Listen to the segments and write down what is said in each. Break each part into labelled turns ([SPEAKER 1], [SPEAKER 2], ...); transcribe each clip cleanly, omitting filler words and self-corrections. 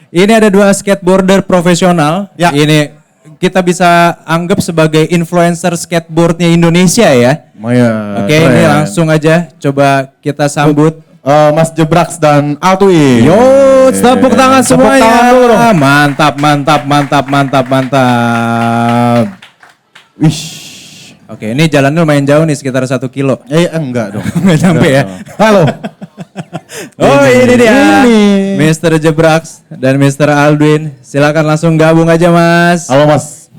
[SPEAKER 1] Ini ada dua skateboarder profesional.
[SPEAKER 2] Ya.
[SPEAKER 1] Ini kita bisa anggap sebagai influencer skateboardnya Indonesia ya.
[SPEAKER 2] Maya.
[SPEAKER 1] Oke, ini langsung aja coba kita sambut.
[SPEAKER 2] Mas Jebraks dan Altuin.
[SPEAKER 1] Yo, tepuk tangan
[SPEAKER 2] Tepuk
[SPEAKER 1] semuanya.
[SPEAKER 2] tangan dulu dong.
[SPEAKER 1] Mantap.
[SPEAKER 2] Wish.
[SPEAKER 1] Oke, ini jalannya lumayan jauh nih, sekitar 1 kilo.
[SPEAKER 2] Enggak dong.
[SPEAKER 1] Nggak nyampe ya.
[SPEAKER 2] Halo.
[SPEAKER 1] Oh ini dia,
[SPEAKER 2] Ini.
[SPEAKER 1] Mr. Jebraks dan Mr. Aldwin. Silakan langsung gabung aja Mas.
[SPEAKER 2] Halo Mas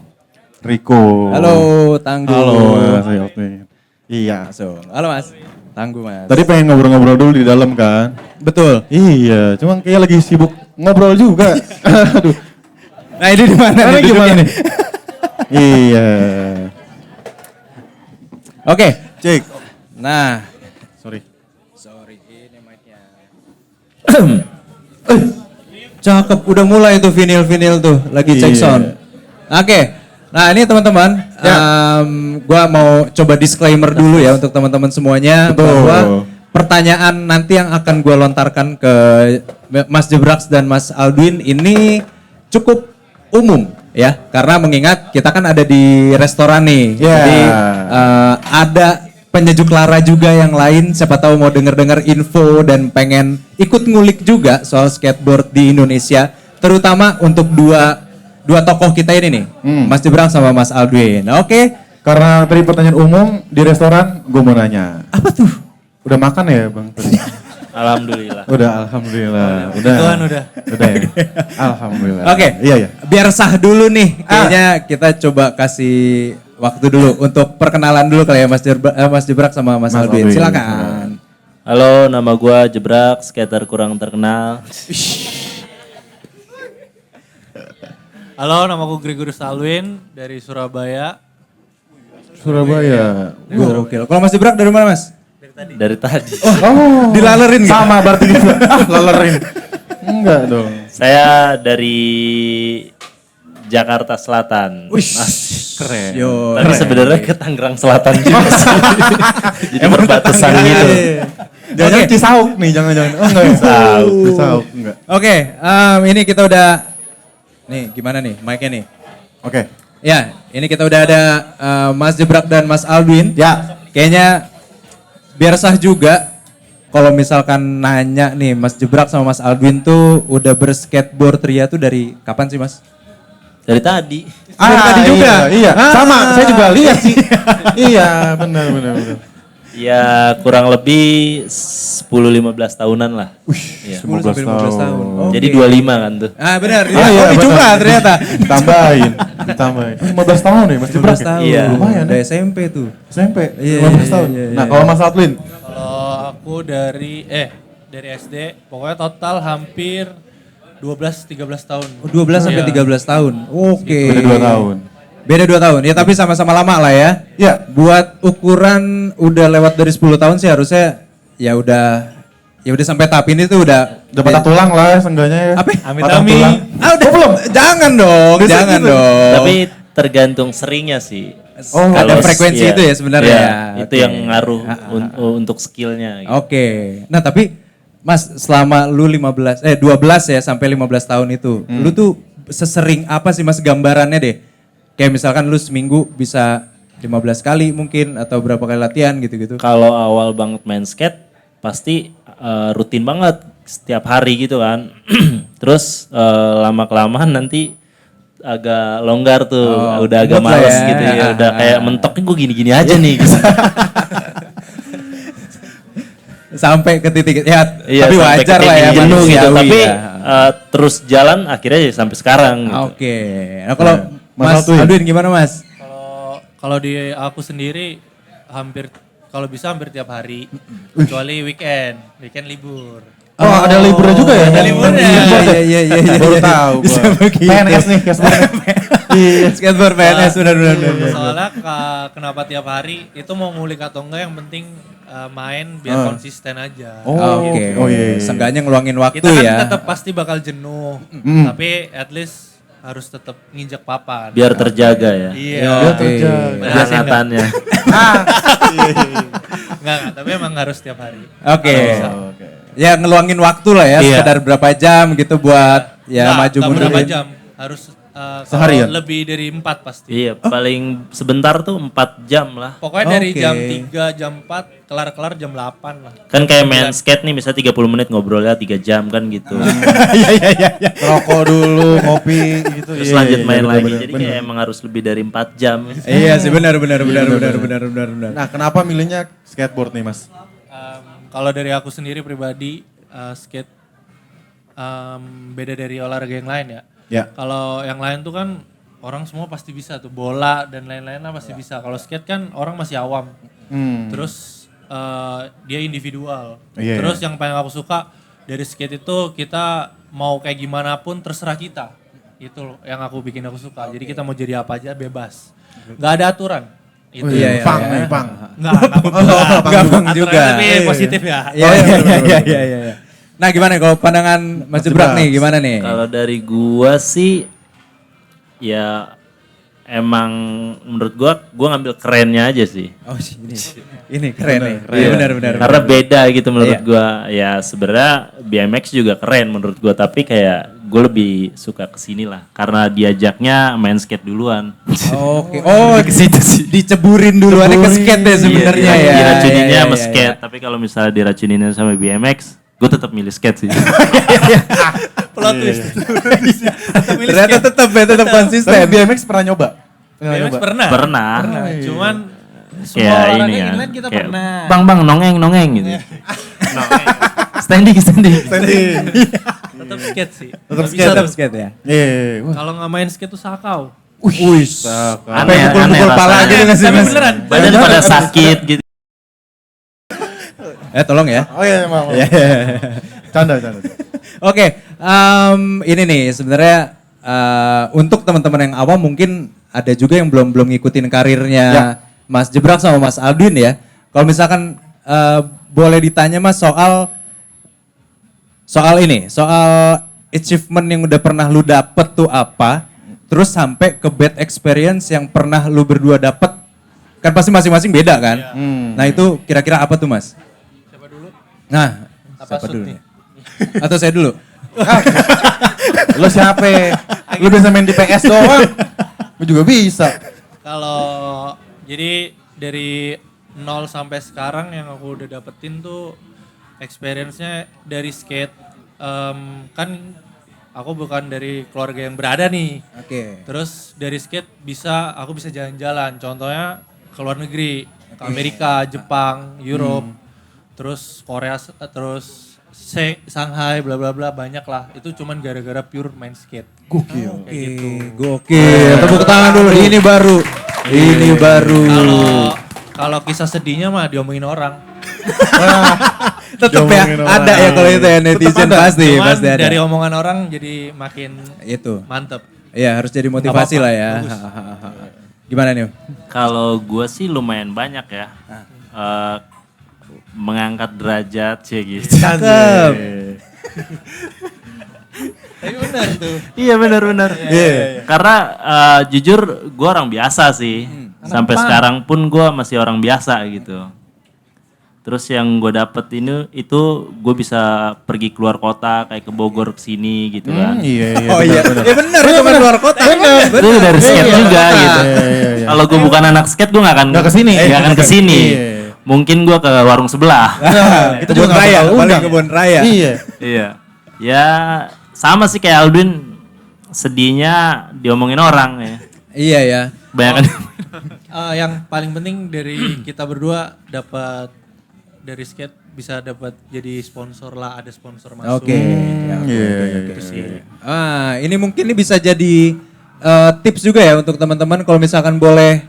[SPEAKER 2] Riko.
[SPEAKER 1] Halo, Tangguh.
[SPEAKER 2] Halo Mas Altuin. Iya.
[SPEAKER 1] Langsung. Halo Mas. Tangguh Mas.
[SPEAKER 2] Tadi pengen ngobrol-ngobrol dulu di dalam kan.
[SPEAKER 1] Betul.
[SPEAKER 2] Iya, cuman kayak lagi sibuk ngobrol juga. Aduh.
[SPEAKER 1] Nah ini di mana
[SPEAKER 2] Ini
[SPEAKER 1] nih
[SPEAKER 2] gimana
[SPEAKER 1] duduknya?
[SPEAKER 2] nih? Iya.
[SPEAKER 1] Oke.
[SPEAKER 2] Cek.
[SPEAKER 1] Nah.
[SPEAKER 2] Sorry.
[SPEAKER 1] Ini mic-nya. Cakep, udah mulai tuh vinil tuh, lagi cek
[SPEAKER 2] Iya.
[SPEAKER 1] sound. Oke, nah ini teman-teman,
[SPEAKER 2] Ya.
[SPEAKER 1] gua mau coba disclaimer dulu ya untuk teman-teman semuanya.
[SPEAKER 2] Betul.
[SPEAKER 1] Bahwa pertanyaan nanti yang akan gua lontarkan ke Mas Jebraks dan Mas Aldwin ini cukup umum ya, karena mengingat kita kan ada di restoran nih,
[SPEAKER 2] Ya.
[SPEAKER 1] jadi ada penyejuk lara juga yang lain, siapa tahu mau denger-dengar info dan pengen ikut ngulik juga soal skateboard di Indonesia, terutama untuk dua tokoh kita ini nih, Mas Jebrang sama Mas Aldwin. Oke.
[SPEAKER 2] Karena tadi pertanyaan umum di restoran, gue mau nanya.
[SPEAKER 1] Apa tuh?
[SPEAKER 2] Udah makan ya Bang?
[SPEAKER 3] Alhamdulillah.
[SPEAKER 2] Udah, alhamdulillah. Udah.
[SPEAKER 3] Udah.
[SPEAKER 2] Udah ya. Alhamdulillah.
[SPEAKER 1] Oke.
[SPEAKER 2] Iya.
[SPEAKER 1] Biar sah dulu nih, kayaknya kita coba kasih waktu dulu untuk perkenalan dulu kali ya Mas Jebrak sama Mas Aldwin.
[SPEAKER 2] Aldwin.
[SPEAKER 1] Silakan.
[SPEAKER 3] Halo, nama gua Jebrak, skater kurang terkenal.
[SPEAKER 4] Halo, nama aku Gregorius Alwin dari Surabaya.
[SPEAKER 2] Surabaya.
[SPEAKER 1] Gokil. Kalau Mas Jebrak dari mana Mas?
[SPEAKER 3] Dari tadi.
[SPEAKER 2] Oh,
[SPEAKER 1] Dilalerin nggak?
[SPEAKER 2] sama berarti juga. Lalerin. Enggak dong.
[SPEAKER 3] Saya dari Jakarta Selatan.
[SPEAKER 2] Keren.
[SPEAKER 1] Yo.
[SPEAKER 3] Tapi sebenarnya ke Tangerang Selatan juga sih. Jadi perbatasan gitu.
[SPEAKER 2] Jangan Cisauk nih, jangan-jangan. Oh enggak ya? Cisauk, enggak.
[SPEAKER 1] Oke, ini kita udah nih gimana nih mic-nya nih.
[SPEAKER 2] Oke.
[SPEAKER 1] Ya, ini kita udah ada Mas Jebrak dan Mas Aldwin.
[SPEAKER 2] Ya.
[SPEAKER 1] Kayaknya biar sah juga kalau misalkan nanya nih Mas Jebrak sama Mas Aldwin tuh udah berskateboard ria tuh dari kapan sih Mas?
[SPEAKER 3] Dari tadi.
[SPEAKER 1] Dari tadi juga?
[SPEAKER 2] Iya. Sama, saya juga lihat sih. Iya, benar.
[SPEAKER 3] Ya kurang lebih 10-15 tahunan lah. Iya.
[SPEAKER 1] 10 sampai 15 tahun. Oke.
[SPEAKER 3] Jadi 25 kan tuh.
[SPEAKER 1] Ah benar.
[SPEAKER 2] Ah, iya,
[SPEAKER 1] Oh, jumlah
[SPEAKER 2] benar.
[SPEAKER 1] ternyata.
[SPEAKER 2] Ditambahin. 15 tahun ya Mas Jebrak
[SPEAKER 1] 15
[SPEAKER 2] ya?
[SPEAKER 1] tahun.
[SPEAKER 3] Iya.
[SPEAKER 2] Lumayan
[SPEAKER 1] Udah
[SPEAKER 2] ya.
[SPEAKER 1] SMP tuh.
[SPEAKER 2] SMP,
[SPEAKER 1] Iya,
[SPEAKER 2] 15 tahun.
[SPEAKER 1] iya,
[SPEAKER 2] Nah,
[SPEAKER 1] iya.
[SPEAKER 2] kalau Mas Altuin?
[SPEAKER 4] Kalau aku dari SD, pokoknya total hampir 12-13 tahun.
[SPEAKER 1] 12 sampai
[SPEAKER 4] Iya.
[SPEAKER 1] 13 tahun. Oke.
[SPEAKER 2] Beda 2 tahun.
[SPEAKER 1] Beda 2 tahun. Ya tapi sama-sama lama lah ya.
[SPEAKER 2] Ya.
[SPEAKER 1] Buat ukuran udah lewat dari 10 tahun sih harusnya ya udah sampai tahap ini tuh udah
[SPEAKER 2] Patah tulang lah seenggaknya ya.
[SPEAKER 1] Apa?
[SPEAKER 2] Patah tulang.
[SPEAKER 1] Ah udah belum. Jangan dong,
[SPEAKER 2] Bisa
[SPEAKER 1] jangan
[SPEAKER 2] gitu.
[SPEAKER 1] dong.
[SPEAKER 3] Tapi tergantung seringnya sih.
[SPEAKER 1] Oh, ada
[SPEAKER 3] Kalau
[SPEAKER 1] frekuensi
[SPEAKER 3] iya,
[SPEAKER 1] itu ya sebenarnya.
[SPEAKER 3] iya,
[SPEAKER 1] ya?
[SPEAKER 3] itu
[SPEAKER 1] Oke.
[SPEAKER 3] yang ngaruh untuk skillnya. Gitu.
[SPEAKER 1] Oke. Nah, tapi Mas selama lu 12 ya sampai 15 tahun itu, lu tuh sesering apa sih Mas gambarannya deh? Kayak misalkan lu seminggu bisa 15 kali mungkin atau berapa kali latihan gitu-gitu.
[SPEAKER 3] Kalau awal banget main skate pasti rutin banget setiap hari gitu kan. Terus lama-kelamaan nanti agak longgar tuh, udah agak
[SPEAKER 1] mood lah
[SPEAKER 3] males
[SPEAKER 1] ya.
[SPEAKER 3] gitu ya. Udah kayak mentoknya gue gini-gini aja nih. Gitu.
[SPEAKER 1] Sampai ke titik ya,
[SPEAKER 3] Iya,
[SPEAKER 1] tapi
[SPEAKER 3] sampai
[SPEAKER 1] wajar
[SPEAKER 3] ke
[SPEAKER 1] lah ya
[SPEAKER 3] titik jenuh gitu.
[SPEAKER 1] manusiawi
[SPEAKER 3] Tapi
[SPEAKER 1] ya.
[SPEAKER 3] terus jalan akhirnya ya sampai sekarang. Gitu.
[SPEAKER 1] Oke. Nah, kalau
[SPEAKER 2] Mas
[SPEAKER 1] Mas
[SPEAKER 2] Altuin.
[SPEAKER 1] Aldwin gimana Mas?
[SPEAKER 4] Kalau di aku sendiri kalau bisa hampir tiap hari, kecuali weekend libur.
[SPEAKER 2] Oh, ada liburnya juga ya?
[SPEAKER 4] Ada liburnya.
[SPEAKER 1] Iya.
[SPEAKER 2] Baru tahu
[SPEAKER 1] Bisa
[SPEAKER 2] gua.
[SPEAKER 1] begitu.
[SPEAKER 2] PNS nih,
[SPEAKER 1] Iya, skateboard PNS benar.
[SPEAKER 4] Soalnya kenapa tiap hari itu mau ngulik atau enggak yang penting main biar konsisten aja.
[SPEAKER 1] Oke.
[SPEAKER 2] Oh iya.
[SPEAKER 1] Seenggaknya ngeluangin waktu
[SPEAKER 4] Kita kan
[SPEAKER 1] ya.
[SPEAKER 4] tetap pasti bakal jenuh, tapi at least harus tetap nginjek papan.
[SPEAKER 3] Biar terjaga ya.
[SPEAKER 4] Iya.
[SPEAKER 2] Biar terjaga.
[SPEAKER 3] Kehangatannya.
[SPEAKER 4] Enggak, tapi emang harus tiap hari.
[SPEAKER 1] Oke.
[SPEAKER 2] Oke.
[SPEAKER 1] Ya ngeluangin waktu lah ya,
[SPEAKER 3] Iya.
[SPEAKER 1] sekedar berapa jam gitu buat ya maju
[SPEAKER 4] Nggak
[SPEAKER 1] mundur.
[SPEAKER 4] berapa jam. Harus
[SPEAKER 2] Seharian?
[SPEAKER 4] kalau lebih dari 4 pasti.
[SPEAKER 3] Iya, paling sebentar tuh 4 jam lah.
[SPEAKER 4] Pokoknya dari
[SPEAKER 1] Oke.
[SPEAKER 4] jam 3, jam 4, kelar-kelar jam 8 lah.
[SPEAKER 3] Kan kayak main skate nih, bisa 30 menit ngobrolnya 3 jam kan gitu.
[SPEAKER 2] Rokok dulu, ngopi gitu.
[SPEAKER 3] Terus
[SPEAKER 2] Iya,
[SPEAKER 3] lanjut
[SPEAKER 2] iya,
[SPEAKER 3] main
[SPEAKER 2] bener,
[SPEAKER 3] lagi.
[SPEAKER 2] bener,
[SPEAKER 3] Jadi
[SPEAKER 2] bener.
[SPEAKER 3] kayak emang harus lebih dari 4 jam.
[SPEAKER 1] Iya sih benar.
[SPEAKER 2] Nah, kenapa milihnya skateboard nih, Mas?
[SPEAKER 4] Kalau dari aku sendiri pribadi, skate beda dari olahraga yang lain ya.
[SPEAKER 2] Ya.
[SPEAKER 4] Kalau yang lain tuh kan orang semua pasti bisa tuh, bola dan lain-lain lah pasti bisa. Kalau skate kan orang masih awam. Terus dia individual.
[SPEAKER 2] Iya,
[SPEAKER 4] Terus yang paling aku suka dari skate itu kita mau kayak gimana pun terserah kita. Itu loh yang aku bikin aku suka. Jadi kita mau jadi apa aja bebas. Nggak ada aturan. Itu.
[SPEAKER 2] Oh,
[SPEAKER 1] Iya, iya,
[SPEAKER 2] pang
[SPEAKER 1] iya.
[SPEAKER 2] nih, pang.
[SPEAKER 1] Gampang juga.
[SPEAKER 4] Tapi positif ya.
[SPEAKER 1] Iya. Nah gimana kalau pandangan Mas Jebrak nih gimana nih?
[SPEAKER 3] Kalau dari gua sih ya emang menurut gua ngambil kerennya aja sih.
[SPEAKER 1] Oh ini keren nih. Iya benar.
[SPEAKER 3] Karena beda gitu menurut
[SPEAKER 1] Iya.
[SPEAKER 3] gua. Ya sebenarnya BMX juga keren menurut gua, tapi kayak gue lebih suka kesini lah karena diajaknya main skate duluan.
[SPEAKER 1] Oke. Oh ke situ sih. Diceburin duluan ke skate ya sebenarnya ya.
[SPEAKER 3] Diracuninnya sama
[SPEAKER 1] Iya.
[SPEAKER 3] skate, tapi kalau misalnya diracuninnya sama BMX, gue tetap milih skate sih.
[SPEAKER 4] Plot twist.
[SPEAKER 1] Ternyata tetap konsisten.
[SPEAKER 2] Tapi BMX pernah nyoba?
[SPEAKER 4] BMX pernah.
[SPEAKER 3] Pernah.
[SPEAKER 4] Cuman semua
[SPEAKER 3] Kayak
[SPEAKER 4] olahraga
[SPEAKER 3] ini
[SPEAKER 4] yang
[SPEAKER 3] kan.
[SPEAKER 4] lain kita
[SPEAKER 3] Kayak,
[SPEAKER 4] pernah.
[SPEAKER 3] Bang nongeng gitu. Standing.
[SPEAKER 4] Tetap skate sih.
[SPEAKER 2] Tetap
[SPEAKER 4] Nggak
[SPEAKER 2] skate.
[SPEAKER 4] bisa
[SPEAKER 1] Tetap
[SPEAKER 4] tuh.
[SPEAKER 1] skate ya.
[SPEAKER 2] Iya. Wah.
[SPEAKER 4] Kalau nggak main skate tuh sakau.
[SPEAKER 1] Wih.
[SPEAKER 3] Aneh,
[SPEAKER 1] Pukul-pukul
[SPEAKER 3] aneh
[SPEAKER 1] pala
[SPEAKER 3] rasanya.
[SPEAKER 1] gitu nggak sih
[SPEAKER 4] Tapi
[SPEAKER 1] Mas?
[SPEAKER 4] beneran.
[SPEAKER 3] Badan pada sakit gitu.
[SPEAKER 1] Tolong ya.
[SPEAKER 2] Oh iya, emang. Canda.
[SPEAKER 1] Oke, ini nih sebenarnya untuk teman-teman yang awam mungkin ada juga yang belum ngikutin karirnya Mas Jebrak sama Mas Aldwin ya. Kalau misalkan boleh ditanya Mas soal achievement yang udah pernah lu dapet tuh apa, terus sampai ke bad experience yang pernah lu berdua dapet, kan pasti masing-masing beda kan? Nah itu kira-kira apa tuh Mas?
[SPEAKER 4] Siapa dulu?
[SPEAKER 1] Nah,
[SPEAKER 4] Apa
[SPEAKER 1] siapa
[SPEAKER 4] Sud
[SPEAKER 1] dulu
[SPEAKER 4] nih?
[SPEAKER 1] nih? Atau saya dulu?
[SPEAKER 2] Lu siapa? Lu bisa main di PS doang. Lu juga bisa.
[SPEAKER 4] Kalau jadi dari 0 sampai sekarang yang aku udah dapetin tuh experience-nya dari skate. Kan aku bukan dari keluarga yang berada nih.
[SPEAKER 1] Oke.
[SPEAKER 4] Terus dari skate aku bisa jalan-jalan. Contohnya ke luar negeri, ke Amerika, Jepang, Europe, terus Korea, terus Shanghai, bla bla bla, banyak lah. Itu cuman gara-gara pure main skate.
[SPEAKER 2] Gokil.
[SPEAKER 4] Kayak gitu.
[SPEAKER 1] Gokil. Tepuk tangan dulu. Ini baru.
[SPEAKER 4] Kalau kisah sedihnya mah diomongin orang.
[SPEAKER 1] Tetep ya
[SPEAKER 2] Diomongin
[SPEAKER 1] ada
[SPEAKER 2] orang.
[SPEAKER 1] ya kalau itu ya netizen pasti
[SPEAKER 4] Cuman
[SPEAKER 1] pasti ada.
[SPEAKER 4] dari omongan orang jadi makin
[SPEAKER 1] Itu.
[SPEAKER 4] mantep.
[SPEAKER 1] Iya harus jadi motivasi
[SPEAKER 4] Nggak
[SPEAKER 1] lah ya.
[SPEAKER 4] apa-apa,
[SPEAKER 1] Gimana nih?
[SPEAKER 3] Kalau gue sih lumayan banyak ya. Mengangkat derajat sih gitu.
[SPEAKER 1] Cakep.
[SPEAKER 4] Tapi benar tuh.
[SPEAKER 3] Iya benar. Karena jujur gue orang biasa sih. Sampai sekarang pun gue masih orang biasa gitu. Terus yang gue dapet itu gue bisa pergi keluar kota kayak ke Bogor kesini gitu kan.
[SPEAKER 2] Iya.
[SPEAKER 1] Oh iya. Ya benar itu kan luar kota.
[SPEAKER 3] Itu dari skate juga gitu.
[SPEAKER 2] Iya.
[SPEAKER 3] Kalau gue bukan anak skate gue nggak akan
[SPEAKER 2] kesini.
[SPEAKER 3] Nggak akan kesini.
[SPEAKER 2] Iya.
[SPEAKER 3] Mungkin gue ke warung sebelah.
[SPEAKER 1] Itu kebun raya, paling kebun raya.
[SPEAKER 2] Iya.
[SPEAKER 3] Iya. Ya sama sih kayak Aldwin, sedihnya diomongin orang ya.
[SPEAKER 1] Iya ya.
[SPEAKER 3] Banyak
[SPEAKER 4] Yang paling penting dari kita berdua dapat dari skate bisa dapat jadi sponsor lah, ada sponsor masuk.
[SPEAKER 1] Oke.
[SPEAKER 2] Iya.
[SPEAKER 4] Itu sih.
[SPEAKER 1] Ini mungkin ini bisa jadi tips juga ya untuk teman-teman kalau misalkan boleh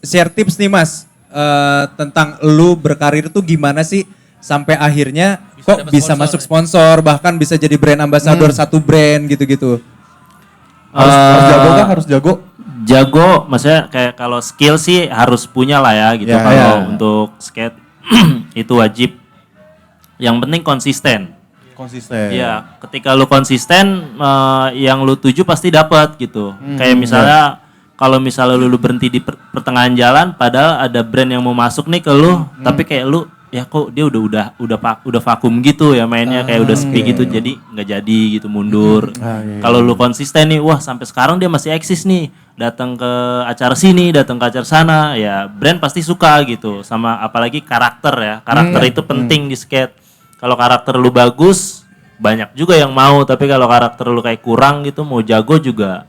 [SPEAKER 1] share tips nih Mas tentang lu berkarir tuh gimana sih sampai akhirnya
[SPEAKER 4] Bisa
[SPEAKER 1] kok
[SPEAKER 4] dapat
[SPEAKER 1] bisa
[SPEAKER 4] sponsor,
[SPEAKER 1] masuk
[SPEAKER 4] ya?
[SPEAKER 1] sponsor bahkan bisa jadi brand ambassador satu brand gitu-gitu.
[SPEAKER 2] Harus jago kan? Harus jago.
[SPEAKER 3] jago, maksudnya kayak kalau skill sih harus punya lah ya gitu.
[SPEAKER 2] Ya,
[SPEAKER 3] Kalau
[SPEAKER 1] ya.
[SPEAKER 3] untuk skate itu wajib. Yang penting konsisten.
[SPEAKER 2] Konsisten.
[SPEAKER 3] Iya, ketika lu konsisten, yang lu tuju pasti dapat gitu. Kayak misalnya kalau misalnya lu berhenti di pertengahan jalan, padahal ada brand yang mau masuk nih ke lu, tapi kayak lu ya kok dia udah vakum gitu ya mainnya kayak udah sepi gitu jadi nggak jadi gitu mundur. Kalau lu konsisten nih, wah sampai sekarang dia masih eksis nih, datang ke acara sini, datang ke acara sana, ya brand pasti suka gitu. Sama apalagi karakter ya, karakter itu penting di skate. Kalau karakter lu bagus, banyak juga yang mau, tapi kalau karakter lu kayak kurang gitu, mau jago juga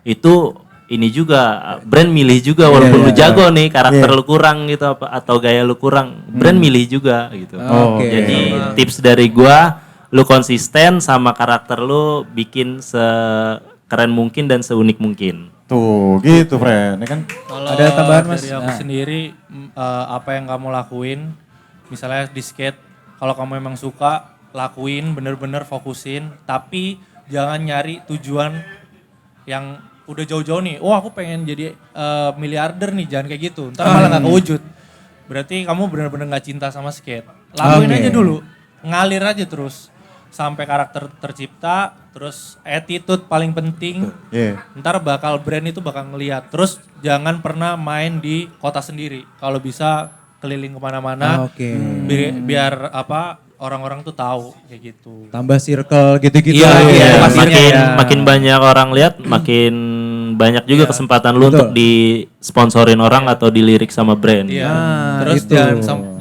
[SPEAKER 3] itu ini juga brand milih juga walaupun lu jago nih karakter lu kurang gitu atau gaya lu kurang brand milih juga gitu. Jadi tips dari gua lu konsisten sama karakter lu bikin sekeren mungkin dan seunik mungkin.
[SPEAKER 2] Tuh gitu friend, ya kan?
[SPEAKER 4] Kalau
[SPEAKER 1] Ada tambahan, Mas?
[SPEAKER 4] dari aku sendiri, apa yang kamu lakuin, misalnya di skate, kalau kamu emang suka, lakuin, bener-bener fokusin, tapi jangan nyari tujuan yang udah jauh-jauh nih, aku pengen jadi miliarder nih, jangan kayak gitu, ntar malah gak kewujud. Berarti kamu bener-bener gak cinta sama skate. Lakuin aja dulu, ngalir aja terus. Sampai karakter tercipta, terus attitude paling penting. Ntar brand itu bakal ngeliat. Terus jangan pernah main di kota sendiri. Kalau bisa keliling kemana-mana, biar orang-orang tuh tahu kayak gitu.
[SPEAKER 1] Tambah circle gitu-gitu
[SPEAKER 3] Iya,
[SPEAKER 1] lagi ya.
[SPEAKER 3] makin banyak orang lihat, makin banyak juga kesempatan lu untuk disponsorin orang atau dilirik sama brand.
[SPEAKER 4] Iya. Terus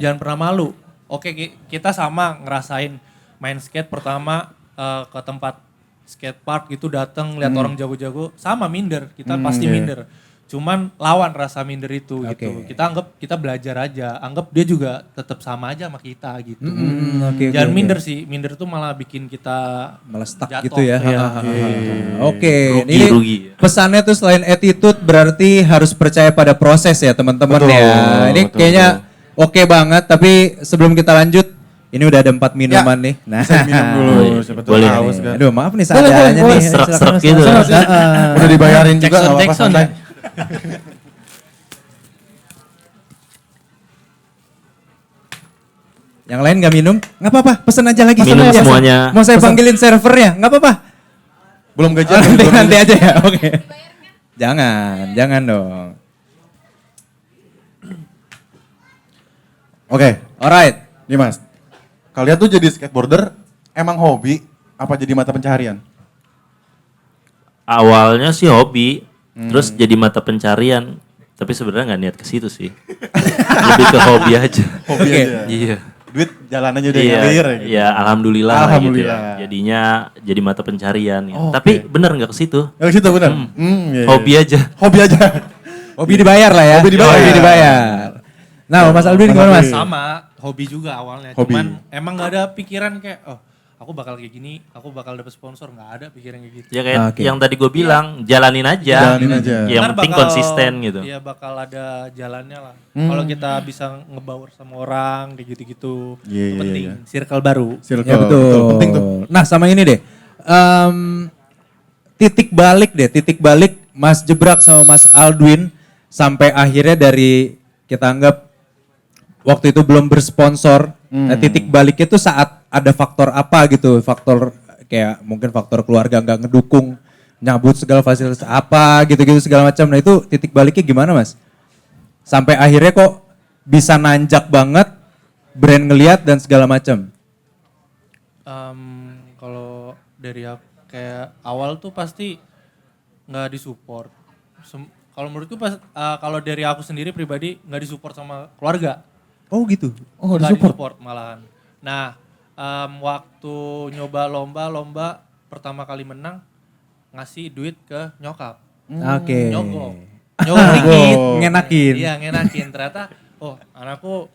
[SPEAKER 4] jangan pernah malu. Oke, kita sama ngerasain main skate pertama ke tempat skate park gitu, datang lihat orang jago-jago, sama minder, kita pasti minder. Cuman lawan rasa minder itu gitu. Kita anggap kita belajar aja, anggap dia juga tetap sama aja sama kita gitu. Jangan minder sih, minder tuh malah bikin kita
[SPEAKER 1] malah stuck
[SPEAKER 4] jatuh.
[SPEAKER 1] gitu ya.
[SPEAKER 4] Iya.
[SPEAKER 3] Rugi.
[SPEAKER 1] Pesannya tuh selain attitude berarti harus percaya pada proses ya teman-teman ya. Ini kayaknya oke banget, tapi sebelum kita lanjut, ini udah ada 4 minuman nih. Nah,
[SPEAKER 2] minum dulu, siapa tahu
[SPEAKER 3] Boleh.
[SPEAKER 2] haus kan.
[SPEAKER 1] aduh maaf nih seadanya nih.
[SPEAKER 3] Serak-serak gitu.
[SPEAKER 2] Udah dibayarin juga nggak apa-apa,
[SPEAKER 4] Jackson
[SPEAKER 2] santai.
[SPEAKER 1] Yang lain gak minum? Gak apa-apa, pesen aja lagi.
[SPEAKER 3] Minum
[SPEAKER 1] Pesen aja.
[SPEAKER 3] semuanya.
[SPEAKER 1] Mau saya panggilin servernya? Gak apa-apa.
[SPEAKER 2] Belum gajian.
[SPEAKER 1] Nanti aja ya, oke. Jangan dong.
[SPEAKER 2] Oke,
[SPEAKER 1] Alright.
[SPEAKER 2] nih Mas. Kalian tuh jadi skateboarder emang hobi apa jadi mata pencaharian?
[SPEAKER 3] Awalnya sih hobi, terus jadi mata pencarian. Tapi sebenarnya nggak niat ke situ sih. Lebih ke hobi aja.
[SPEAKER 2] Hobi
[SPEAKER 1] Oke.
[SPEAKER 2] aja.
[SPEAKER 3] Iya.
[SPEAKER 2] Duit jalan aja udah
[SPEAKER 3] Iya,
[SPEAKER 2] ngalir gitu.
[SPEAKER 3] ya alhamdulillah, lah gitu
[SPEAKER 2] Alhamdulillah.
[SPEAKER 3] ya. Jadinya jadi mata pencarian. Gitu.
[SPEAKER 2] Oh,
[SPEAKER 3] Tapi bener nggak ke situ.
[SPEAKER 2] Yang situ benar. Iya.
[SPEAKER 3] Hobi aja.
[SPEAKER 2] Hobi aja.
[SPEAKER 1] Hobi dibayar lah ya.
[SPEAKER 2] Hobi dibayar.
[SPEAKER 1] Nah, Mas Albin gimana Mas?
[SPEAKER 4] Sama, hobi juga awalnya.
[SPEAKER 2] Hobi.
[SPEAKER 4] Cuman emang gak ada pikiran kayak, aku bakal kayak gini, aku bakal dapet sponsor. Gak ada pikiran kayak gitu.
[SPEAKER 3] Ya kayak yang tadi gue bilang, jalanin aja.
[SPEAKER 2] Jalanin aja.
[SPEAKER 3] Yang
[SPEAKER 4] Ntar
[SPEAKER 3] penting
[SPEAKER 4] bakal-
[SPEAKER 3] konsisten gitu.
[SPEAKER 4] Iya bakal ada jalannya lah. Kalau kita bisa ngebaur sama orang kayak gitu-gitu.
[SPEAKER 2] Iya,
[SPEAKER 4] Itu
[SPEAKER 2] iya,
[SPEAKER 4] penting,
[SPEAKER 2] iya.
[SPEAKER 4] circle baru.
[SPEAKER 2] Circle.
[SPEAKER 1] Ya betul.
[SPEAKER 2] Penting tuh.
[SPEAKER 1] Nah sama ini deh, titik balik Mas Jebrak sama Mas Aldwin sampai akhirnya dari kita anggap waktu itu belum bersponsor, nah, titik baliknya tuh saat ada faktor apa gitu, faktor kayak mungkin faktor keluarga nggak ngedukung, nyabut segala fasilitas apa gitu-gitu segala macam. Nah itu titik baliknya gimana Mas? Sampai akhirnya kok bisa nanjak banget, brand ngeliat dan segala macam.
[SPEAKER 4] Kalau dari kayak awal tuh pasti nggak disupport. Kalau menurutku kalau dari aku sendiri pribadi nggak disupport sama keluarga.
[SPEAKER 1] Oh gitu.
[SPEAKER 4] Nggak disupport malahan. Nah, waktu nyoba lomba pertama kali menang ngasih duit ke nyokap.
[SPEAKER 1] Oke.
[SPEAKER 4] Nyogok dikit.
[SPEAKER 1] Ngenakin.
[SPEAKER 4] Iya, ngenakin. Ternyata, anakku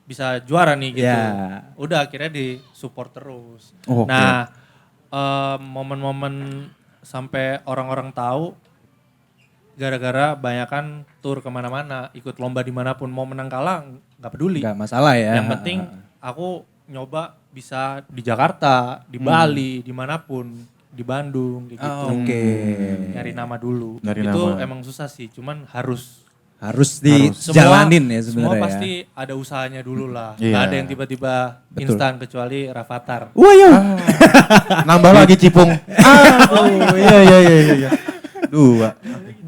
[SPEAKER 4] bisa juara nih gitu.
[SPEAKER 1] Ya.
[SPEAKER 4] Udah akhirnya disupport terus.
[SPEAKER 2] Oh, oke.
[SPEAKER 4] Nah, momen-momen sampai orang-orang tahu gara-gara banyakan tur kemana-mana, ikut lomba dimanapun, mau menang kalah nggak peduli.
[SPEAKER 1] Nggak masalah ya.
[SPEAKER 4] Yang penting aku nyoba bisa di Jakarta, di Bali, dimanapun, di Bandung, kayak gitu.
[SPEAKER 1] Oke.
[SPEAKER 4] Nyari nama dulu.
[SPEAKER 2] Nyari
[SPEAKER 4] itu
[SPEAKER 2] nama.
[SPEAKER 4] emang susah sih, cuman harus.
[SPEAKER 1] Harus dijalanin ya
[SPEAKER 4] Semua
[SPEAKER 1] sebenarnya.
[SPEAKER 4] pasti ada usahanya dulu lah.
[SPEAKER 2] Iya.
[SPEAKER 4] Nggak ada yang tiba-tiba instan kecuali Rafathar.
[SPEAKER 1] Wah ya.
[SPEAKER 2] Nambah lagi cipung. Iya. Dua.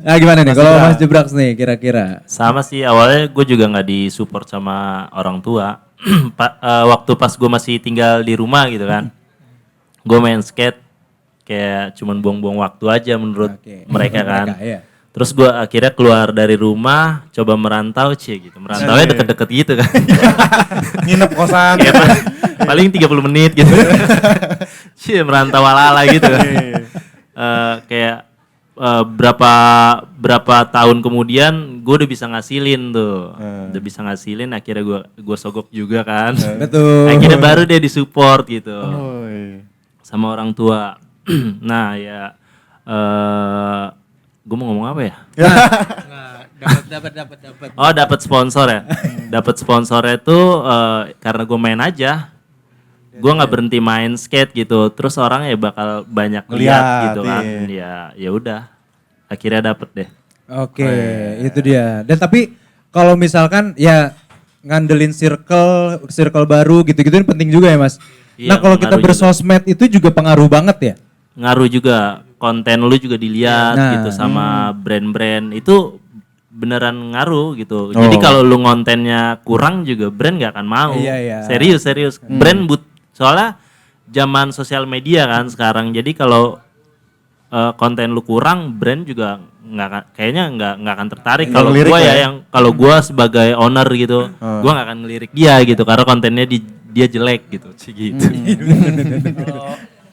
[SPEAKER 1] Nah gimana nih
[SPEAKER 2] Mas
[SPEAKER 1] kalau
[SPEAKER 2] Jebrak.
[SPEAKER 1] Mas Jebrak nih kira-kira?
[SPEAKER 3] Sama sih awalnya gue juga nggak disupport sama orang tua. waktu pas gue masih tinggal di rumah gitu kan, gue main skate kayak cuman buang-buang waktu aja menurut
[SPEAKER 1] Oke.
[SPEAKER 3] mereka kan.
[SPEAKER 1] Mereka, iya.
[SPEAKER 3] Terus gue akhirnya keluar dari rumah, coba merantau gitu. Merantaunya deket-deket gitu kan.
[SPEAKER 2] Nginep kosan.
[SPEAKER 3] Kayak paling 30 menit gitu. Cie, merantau ala-ala gitu. Kayak berapa tahun kemudian gue udah bisa ngasilin tuh. Udah bisa ngasilin, akhirnya gue sogok juga kan.
[SPEAKER 1] Betul.
[SPEAKER 3] Akhirnya baru dia disupport gitu.
[SPEAKER 2] Oi.
[SPEAKER 3] Sama orang tua. Nah ya, gue mau ngomong apa ya?
[SPEAKER 4] Dapat.
[SPEAKER 3] Oh, dapat sponsor ya. Dapat sponsornya tuh karena gue main aja. Gue nggak berhenti main skate gitu. Terus orang ya bakal banyak lihat
[SPEAKER 2] Lihat,
[SPEAKER 3] gitu kan.
[SPEAKER 2] iya.
[SPEAKER 3] Ya udah. Akhirnya dapet deh.
[SPEAKER 1] Oke, itu dia. Dan tapi kalau misalkan ya ngandelin circle baru gitu-gitu ini penting juga ya Mas.
[SPEAKER 3] Iya,
[SPEAKER 1] Nah kalau kita
[SPEAKER 3] pengaruh juga.
[SPEAKER 1] bersosmed itu juga pengaruh banget ya.
[SPEAKER 3] Ngaruh juga. Konten lu juga dilihat
[SPEAKER 1] Nah,
[SPEAKER 3] gitu sama brand-brand. Itu beneran ngaruh gitu. Jadi
[SPEAKER 2] Oh.
[SPEAKER 3] kalau lu kontennya kurang juga brand gak akan mau.
[SPEAKER 1] Iya, iya.
[SPEAKER 3] Serius. Brand soalnya zaman sosial media kan sekarang. Jadi kalau konten lu kurang, brand juga kayaknya nggak akan tertarik.
[SPEAKER 2] Nggak
[SPEAKER 3] Kalau
[SPEAKER 2] ngelirik
[SPEAKER 3] gua
[SPEAKER 2] lah
[SPEAKER 3] ya
[SPEAKER 2] ya.
[SPEAKER 3] yang kalau gua sebagai owner gitu, gua nggak akan ngelirik dia gitu karena kontennya dia jelek gitu. Gitu.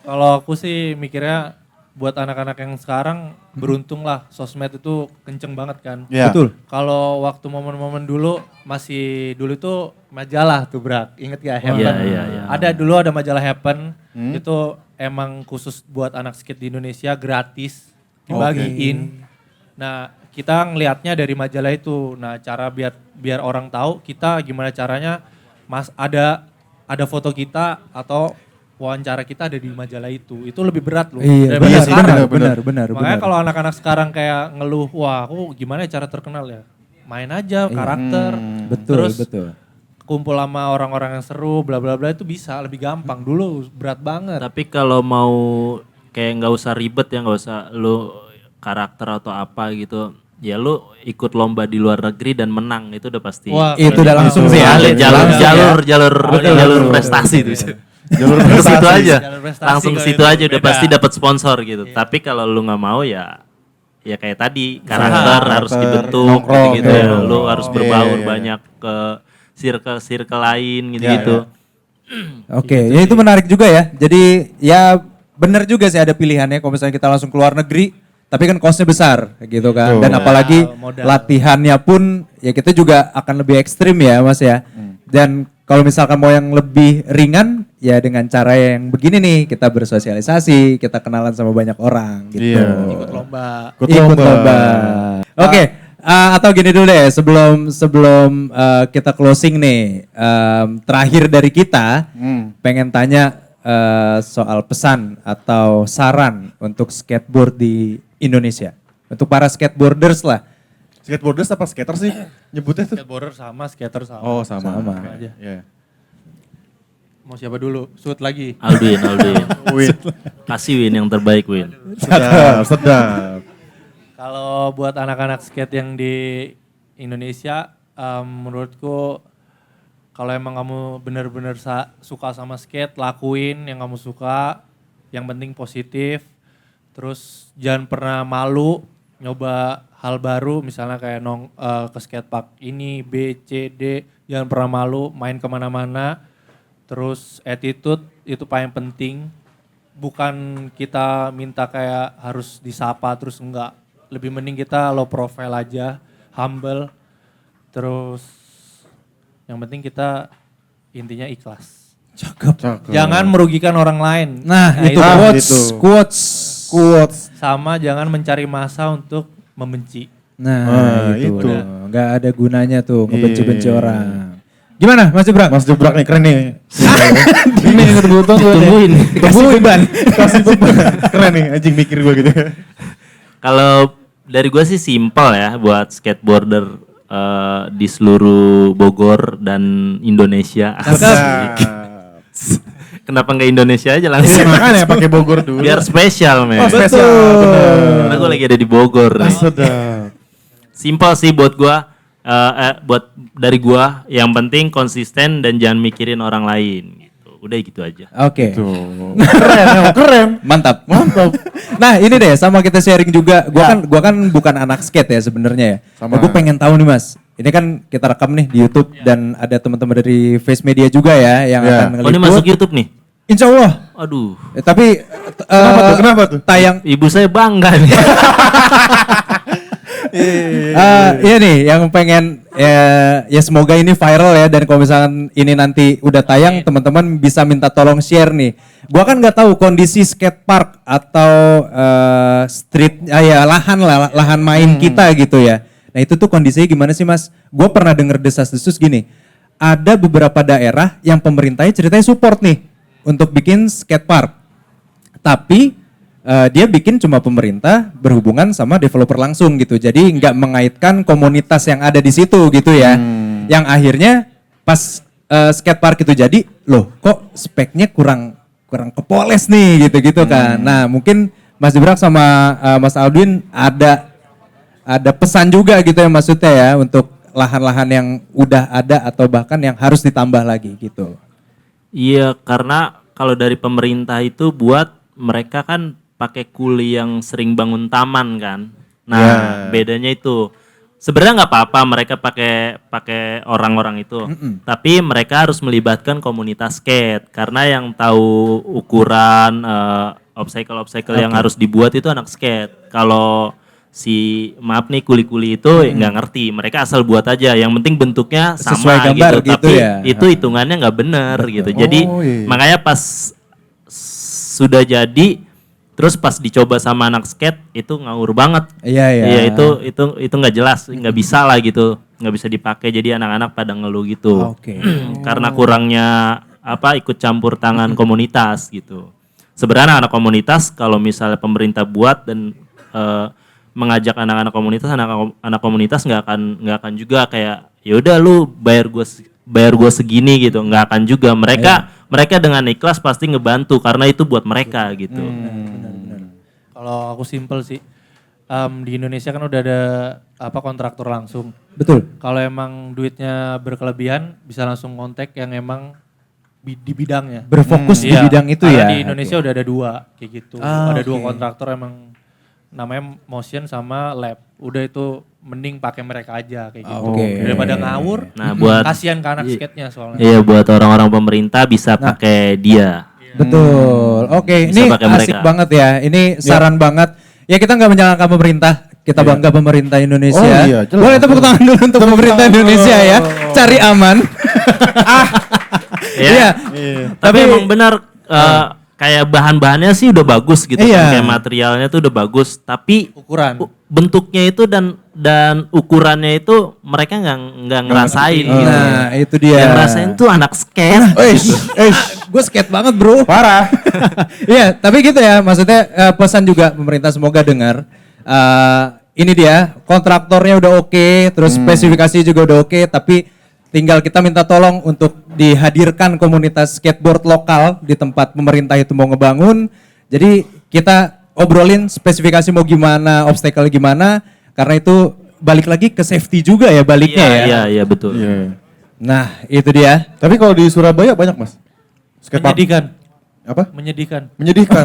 [SPEAKER 4] Kalau aku sih mikirnya buat anak-anak yang sekarang beruntung lah, sosmed itu kenceng banget kan.
[SPEAKER 2] Iya.
[SPEAKER 1] Betul.
[SPEAKER 4] Kalau waktu momen-momen dulu dulu itu majalah tuh Brak, inget gak Happen?
[SPEAKER 3] Iya.
[SPEAKER 4] Ada dulu ada majalah Happen, itu emang khusus buat anak skate di Indonesia gratis dibagiin. Nah kita ngelihatnya dari majalah itu, nah cara biar orang tahu kita gimana caranya ada foto kita atau wawancara kita ada di majalah itu lebih berat loh.
[SPEAKER 1] Iya,
[SPEAKER 4] daripada sekarang.
[SPEAKER 1] benar.
[SPEAKER 4] Makanya kalau anak-anak sekarang kayak ngeluh, wah aku gimana ya cara terkenal ya? Main aja karakter,
[SPEAKER 1] Betul,
[SPEAKER 4] terus
[SPEAKER 1] betul.
[SPEAKER 4] kumpul sama orang-orang yang seru, bla bla bla itu bisa lebih gampang. Dulu berat banget.
[SPEAKER 3] Tapi kalau mau kayak nggak usah ribet ya, nggak usah lu karakter atau apa gitu. Ya lu ikut lomba di luar negeri dan menang itu udah pasti.
[SPEAKER 4] Wah,
[SPEAKER 1] Itu udah langsung sih ya.
[SPEAKER 3] Jalur prestasi tuh.
[SPEAKER 2] Jalur
[SPEAKER 3] Ke situ
[SPEAKER 2] prestasi.
[SPEAKER 3] aja.
[SPEAKER 4] Jalur prestasi
[SPEAKER 3] Langsung ke
[SPEAKER 4] kalau
[SPEAKER 3] situ
[SPEAKER 4] itu
[SPEAKER 3] aja udah
[SPEAKER 4] beda.
[SPEAKER 3] pasti dapat sponsor gitu. Tapi kalau lu nggak mau ya kayak tadi karakter harus dibentuk
[SPEAKER 2] nongkrong,
[SPEAKER 3] gitu ya.
[SPEAKER 2] iya.
[SPEAKER 3] Lu harus
[SPEAKER 2] Iya,
[SPEAKER 3] berbaur
[SPEAKER 2] iya.
[SPEAKER 3] banyak ke circle lain gitu-gitu.
[SPEAKER 1] Oke, ya itu menarik juga ya. Jadi ya benar juga sih ada pilihannya kalau misalnya kita langsung keluar negeri, tapi kan costnya besar gitu kan.
[SPEAKER 2] Betul.
[SPEAKER 1] Dan apalagi
[SPEAKER 4] Modal.
[SPEAKER 1] latihannya pun ya kita juga akan lebih ekstrim ya Mas ya. Dan kalau misalkan mau yang lebih ringan ya dengan cara yang begini nih, kita bersosialisasi, kita kenalan sama banyak orang gitu.
[SPEAKER 2] Iya.
[SPEAKER 4] Ikut lomba.
[SPEAKER 1] Ikut lomba. Oke, atau gini dulu deh, sebelum kita closing nih, terakhir dari kita, pengen tanya soal pesan atau saran untuk skateboard di Indonesia, untuk para skateboarders lah.
[SPEAKER 2] Skateboarders apa skater sih nyebutnya tuh?
[SPEAKER 4] Skateboarder sama, skater sama.
[SPEAKER 2] Oh sama.
[SPEAKER 1] Sama.
[SPEAKER 4] Aja.
[SPEAKER 2] Iya.
[SPEAKER 4] Mau siapa dulu? Shoot lagi.
[SPEAKER 3] Aldwin.
[SPEAKER 2] Win.
[SPEAKER 3] Kasih Win yang terbaik Win.
[SPEAKER 2] Sedap.
[SPEAKER 4] Kalau buat anak-anak skate yang di Indonesia, menurutku kalau emang kamu bener-bener suka sama skate, lakuin yang kamu suka, yang penting positif. Terus jangan pernah malu nyoba hal baru, misalnya kayak ke skatepark ini, B, C, D, jangan pernah malu, main kemana-mana. Terus attitude itu paling penting, bukan kita minta kayak harus disapa terus enggak. Lebih mending kita low profile aja, humble. Terus yang penting kita intinya ikhlas.
[SPEAKER 2] Cakep.
[SPEAKER 4] Jangan merugikan orang lain.
[SPEAKER 1] Nah, itu quotes.
[SPEAKER 4] Sama jangan mencari masa untuk membenci.
[SPEAKER 1] Nah, itu.
[SPEAKER 2] itu.
[SPEAKER 1] Nggak ada gunanya tuh ngebenci-benci
[SPEAKER 2] Iya.
[SPEAKER 1] orang. Gimana Mas Jebrak?
[SPEAKER 2] Mas Jebrak nih keren nih.
[SPEAKER 1] Ini ditungguin. Kasih beban.
[SPEAKER 2] Kasih beban. Keren nih anjing mikir gue gitu.
[SPEAKER 3] Kalau dari gue sih simpel ya buat skateboarder di seluruh Bogor dan Indonesia. Asik. Kenapa nggak Indonesia aja langsung?
[SPEAKER 2] Makanya pakai Bogor dulu.
[SPEAKER 3] Biar spesial men.
[SPEAKER 2] Oh, spesial. Bener.
[SPEAKER 3] Karena gue lagi ada di Bogor nih.
[SPEAKER 2] Sedap.
[SPEAKER 3] Simpel sih buat gue. buat dari gua yang penting konsisten dan jangan mikirin orang lain gitu. Udah gitu aja.
[SPEAKER 1] Oke.
[SPEAKER 2] Keren, emang keren.
[SPEAKER 1] Mantap. Nah, ini deh sama kita sharing juga. Gua kan bukan anak skate ya sebenarnya ya.
[SPEAKER 2] Sama.
[SPEAKER 1] Gue pengen tahu nih Mas. Ini kan kita rekam nih di YouTube dan ada teman-teman dari Face Media juga ya yang
[SPEAKER 2] Ya.
[SPEAKER 1] akan
[SPEAKER 3] Oh ini
[SPEAKER 1] ngeliput.
[SPEAKER 3] masuk YouTube nih?
[SPEAKER 1] Insya Allah.
[SPEAKER 3] Aduh.
[SPEAKER 1] Tapi
[SPEAKER 2] Kenapa tuh?
[SPEAKER 1] tayang
[SPEAKER 3] Ibu saya bangga nih.
[SPEAKER 1] iya nih yang pengen ya semoga ini viral ya dan kalau misalkan ini nanti udah tayang teman-teman bisa minta tolong share nih. Gua kan nggak tahu kondisi skate park atau street ya lahan main kita gitu ya. Nah itu tuh kondisinya gimana sih Mas? Gue pernah denger desas-desus gini. Ada beberapa daerah yang pemerintahnya ceritanya support nih untuk bikin skate park. Tapi dia bikin cuma pemerintah berhubungan sama developer langsung gitu. Jadi nggak mengaitkan komunitas yang ada di situ gitu ya. Yang akhirnya pas skate park itu jadi, loh kok speknya kurang kepoles nih gitu-gitu kan. Nah mungkin Mas Jebrak sama Mas Aldwin ada pesan juga gitu ya maksudnya ya untuk lahan-lahan yang udah ada atau bahkan yang harus ditambah lagi gitu.
[SPEAKER 3] Iya, karena kalau dari pemerintah itu buat mereka kan pakai kuli yang sering bangun taman kan. Nah, bedanya itu sebenarnya nggak apa-apa mereka pakai orang-orang itu, tapi mereka harus melibatkan komunitas skate karena yang tahu ukuran obstacle yang harus dibuat itu anak skate. Kalau maaf nih kuli-kuli itu nggak ngerti, mereka asal buat aja. Yang penting bentuknya sama
[SPEAKER 1] Sesuai gambar gitu
[SPEAKER 3] tapi
[SPEAKER 1] ya.
[SPEAKER 3] itu hitungannya nggak bener gitu. Jadi makanya pas sudah jadi, terus pas dicoba sama anak skate itu ngawur banget. Iya itu nggak jelas, nggak bisa lah gitu, nggak bisa dipakai. Jadi anak-anak pada ngeluh gitu.
[SPEAKER 1] Oke.
[SPEAKER 3] Karena kurangnya ikut campur tangan komunitas gitu. Sebenarnya anak komunitas kalau misalnya pemerintah buat dan mengajak anak-anak komunitas nggak akan juga kayak ya udah lu bayar gue segini gitu, nggak akan juga. Mereka dengan ikhlas pasti ngebantu karena itu buat mereka gitu.
[SPEAKER 4] Kalau aku simpel sih, di Indonesia kan udah ada kontraktor langsung.
[SPEAKER 1] Betul.
[SPEAKER 4] Kalau emang duitnya berkelebihan bisa langsung kontak yang emang di bidangnya.
[SPEAKER 1] Berfokus di
[SPEAKER 4] Iya,
[SPEAKER 1] bidang itu
[SPEAKER 4] karena
[SPEAKER 1] ya.
[SPEAKER 4] di Indonesia udah ada 2 kayak gitu. Ada 2
[SPEAKER 1] oke.
[SPEAKER 4] kontraktor emang namanya Motion sama Lab. Udah itu mending pakai mereka aja kayak gitu.
[SPEAKER 1] Oke.
[SPEAKER 4] Daripada ngawur.
[SPEAKER 3] Nah, buat
[SPEAKER 4] Kasihan ke anak skate-nya soalnya.
[SPEAKER 3] iya buat orang-orang pemerintah bisa pakai dia.
[SPEAKER 1] Betul. Oke,
[SPEAKER 3] Bisa
[SPEAKER 1] ini
[SPEAKER 3] pakai
[SPEAKER 1] asik
[SPEAKER 3] mereka.
[SPEAKER 1] banget ya. Ini saran banget. Ya kita nggak menyalahkan pemerintah. Kita bangga pemerintah Indonesia.
[SPEAKER 2] Oh iya, jelas.
[SPEAKER 1] Boleh tepuk tangan dulu untuk pemerintah Indonesia ya. Cari aman. Iya.
[SPEAKER 3] Tapi emang benar kayak bahan-bahannya sih udah bagus gitu
[SPEAKER 1] Iya.
[SPEAKER 3] kan, kayak materialnya tuh udah bagus, tapi
[SPEAKER 4] Ukuran.
[SPEAKER 3] bentuknya itu dan ukurannya itu mereka nggak ngerasain gitu.
[SPEAKER 1] Nah, itu dia.
[SPEAKER 3] Yang ngerasain tuh anak skate.
[SPEAKER 1] Gue skate banget bro.
[SPEAKER 2] Parah.
[SPEAKER 1] Iya, tapi gitu ya. Maksudnya pesan juga pemerintah semoga dengar. Ini dia kontraktornya udah oke, terus spesifikasi juga udah oke, tapi tinggal kita minta tolong untuk dihadirkan komunitas skateboard lokal di tempat pemerintah itu mau ngebangun. Jadi kita obrolin spesifikasi mau gimana, obstacle gimana, karena itu balik lagi ke safety juga ya baliknya ya.
[SPEAKER 3] Iya betul.
[SPEAKER 2] Iya.
[SPEAKER 1] Nah itu dia.
[SPEAKER 2] Tapi kalau di Surabaya banyak Mas. Skatepark.
[SPEAKER 4] Menyedihkan.
[SPEAKER 2] Apa?
[SPEAKER 4] Menyedihkan.
[SPEAKER 2] Menyedihkan.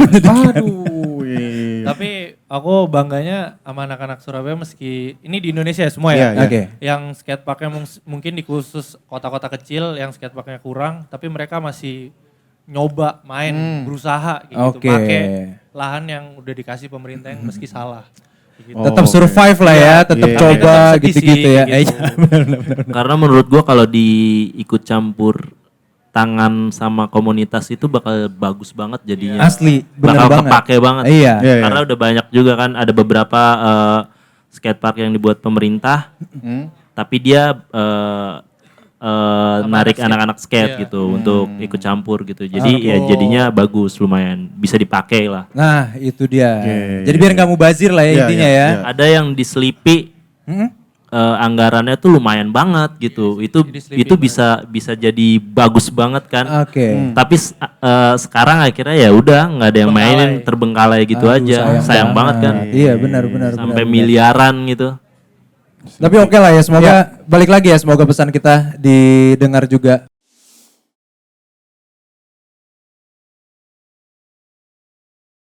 [SPEAKER 2] Aduh. Iya.
[SPEAKER 4] Tapi aku bangganya sama anak-anak Surabaya meski ini di Indonesia semua
[SPEAKER 2] Iya,
[SPEAKER 4] ya.
[SPEAKER 2] iya.
[SPEAKER 1] Oke.
[SPEAKER 4] Yang skateparknya mungkin di khusus kota-kota kecil yang skateparknya kurang, tapi mereka masih nyoba main, berusaha kayak gitu.
[SPEAKER 1] Oke.
[SPEAKER 4] Pakai lahan yang udah dikasih pemerintah yang meski salah. Kayak gitu.
[SPEAKER 1] Tetap
[SPEAKER 2] oke.
[SPEAKER 1] survive lah ya, tetap
[SPEAKER 2] Iya.
[SPEAKER 1] coba
[SPEAKER 4] Tapi tetap sedih
[SPEAKER 1] gitu-gitu
[SPEAKER 4] sih,
[SPEAKER 1] ya.
[SPEAKER 4] gitu.
[SPEAKER 1] Iya, benar-benar.
[SPEAKER 3] Karena menurut gua kalau diikut campur tangan sama komunitas itu bakal bagus banget jadinya.
[SPEAKER 1] Asli, bener
[SPEAKER 3] bakal
[SPEAKER 1] banget.
[SPEAKER 3] kepake banget.
[SPEAKER 1] Iya.
[SPEAKER 2] Iya.
[SPEAKER 3] Karena udah banyak juga kan ada beberapa skatepark yang dibuat pemerintah, tapi dia narik anak-anak skate gitu untuk ikut campur gitu. Jadi ya jadinya bagus, lumayan bisa dipakai lah.
[SPEAKER 1] Nah itu dia.
[SPEAKER 2] Oke.
[SPEAKER 1] Jadi biar nggak mubazir lah ya
[SPEAKER 2] Iya,
[SPEAKER 1] intinya
[SPEAKER 2] iya,
[SPEAKER 1] ya.
[SPEAKER 2] iya.
[SPEAKER 3] Ada yang diselipi anggarannya tuh lumayan banget gitu. Itu bisa jadi bagus banget kan.
[SPEAKER 1] Oke.
[SPEAKER 3] Tapi sekarang akhirnya ya udah nggak ada yang mainin, terbengkalai gitu
[SPEAKER 1] Aduh,
[SPEAKER 3] aja. Sayang banget kan.
[SPEAKER 1] Iya benar-benar.
[SPEAKER 3] Sampai miliaran gitu.
[SPEAKER 1] Tapi oke lah ya, semoga balik lagi ya, semoga pesan kita didengar juga